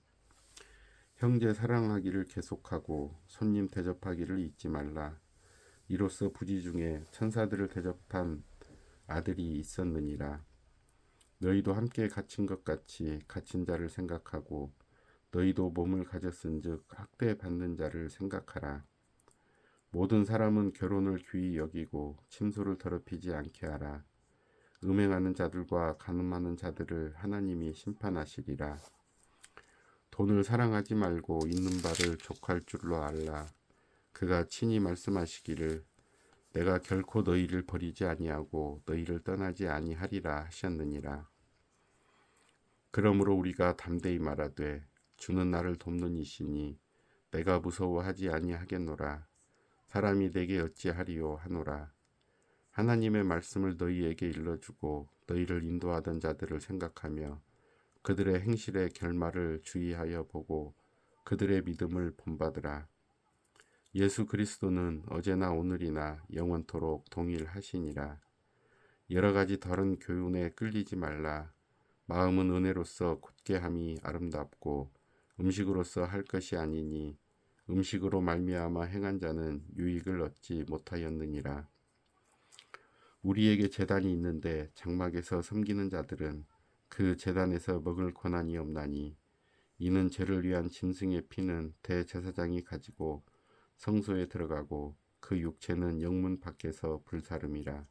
형제 사랑하기를 계속하고 손님 대접하기를 잊지 말라. 이로써 부지 중에 천사들을 대접한 아들이 있었느니라. 너희도 함께 갇힌 것 같이 갇힌 자를 생각하고 너희도 몸을 가졌은즉 학대받는 자를 생각하라. 모든 사람은 결혼을 귀히 여기고 침소를 더럽히지 않게 하라. 음행하는 자들과 간음하는 자들을 하나님이 심판하시리라. 돈을 사랑하지 말고 있는 바를 족할 줄로 알라. 그가 친히 말씀하시기를 내가 결코 너희를 버리지 아니하고 너희를 떠나지 아니하리라 하셨느니라. 그러므로 우리가 담대히 말하되 주는 나를 돕는 이시니 내가 무서워하지 아니하겠노라. 사람이 내게 어찌하리요 하노라. 하나님의 말씀을 너희에게 일러주고 너희를 인도하던 자들을 생각하며 그들의 행실의 결말을 주의하여 보고 그들의 믿음을 본받으라. 예수 그리스도는 어제나 오늘이나 영원토록 동일하시니라. 여러 가지 다른 교훈에 끌리지 말라. 마음은 은혜로서 곧게 함이 아름답고 음식으로서 할 것이 아니니 음식으로 말미암아 행한 자는 유익을 얻지 못하였느니라. 우리에게 제단이 있는데 장막에서 섬기는 자들은 그 제단에서 먹을 권한이 없나니 이는 죄를 위한 짐승의 피는 대제사장이 가지고 성소에 들어가고 그 육체는 영문 밖에서 불사름이라.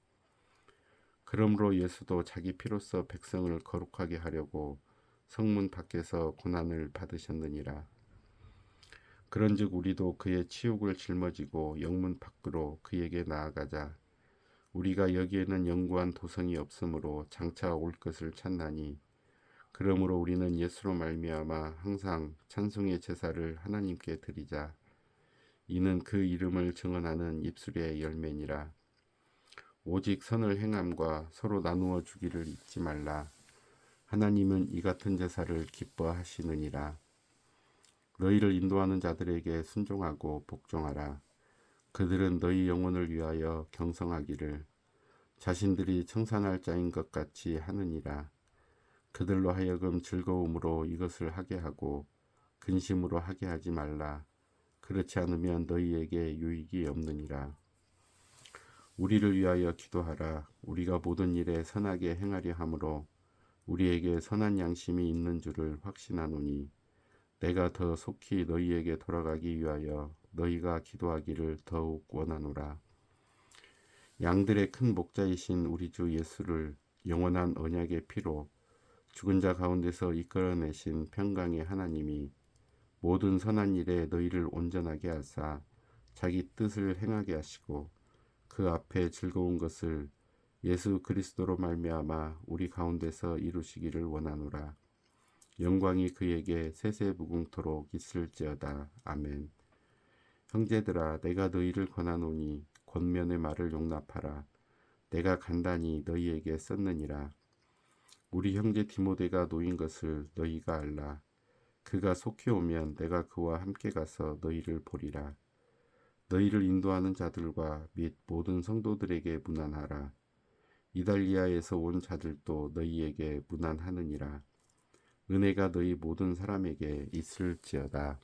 그러므로 예수도 자기 피로써 백성을 거룩하게 하려고 성문 밖에서 고난을 받으셨느니라. 그런즉 우리도 그의 치욕을 짊어지고 영문 밖으로 그에게 나아가자. 우리가 여기에는 영구한 도성이 없으므로 장차 올 것을 찾나니 그러므로 우리는 예수로 말미암아 항상 찬송의 제사를 하나님께 드리자. 이는 그 이름을 증언하는 입술의 열매니라. 오직 선을 행함과 서로 나누어 주기를 잊지 말라. 하나님은 이 같은 제사를 기뻐하시느니라. 너희를 인도하는 자들에게 순종하고 복종하라. 그들은 너희 영혼을 위하여 경성하기를 자신들이 청산할 자인 것 같이 하느니라. 그들로 하여금 즐거움으로 이것을 하게 하고 근심으로 하게 하지 말라. 그렇지 않으면 너희에게 유익이 없느니라. 우리를 위하여 기도하라. 우리가 모든 일에 선하게 행하려 함으로 우리에게 선한 양심이 있는 줄을 확신하노니 내가 더 속히 너희에게 돌아가기 위하여 너희가 기도하기를 더욱 원하노라. 양들의 큰 목자이신 우리 주 예수를 영원한 언약의 피로 죽은 자 가운데서 이끌어내신 평강의 하나님이 모든 선한 일에 너희를 온전하게 하사 자기 뜻을 행하게 하시고 그 앞에 즐거운 것을 예수 그리스도로 말미암아 우리 가운데서 이루시기를 원하노라. 영광이 그에게 세세무궁토록 있을지어다. 아멘. 형제들아, 내가 너희를 권하노니 권면의 말을 용납하라. 내가 간단히 너희에게 썼느니라. 우리 형제 디모데가 놓인 것을 너희가 알라. 그가 속히 오면 내가 그와 함께 가서 너희를 보리라. 너희를 인도하는 자들과 및 모든 성도들에게 문안하라. 이달리아에서 온 자들도 너희에게 문안하느니라. 은혜가 너희 모든 사람에게 있을지어다.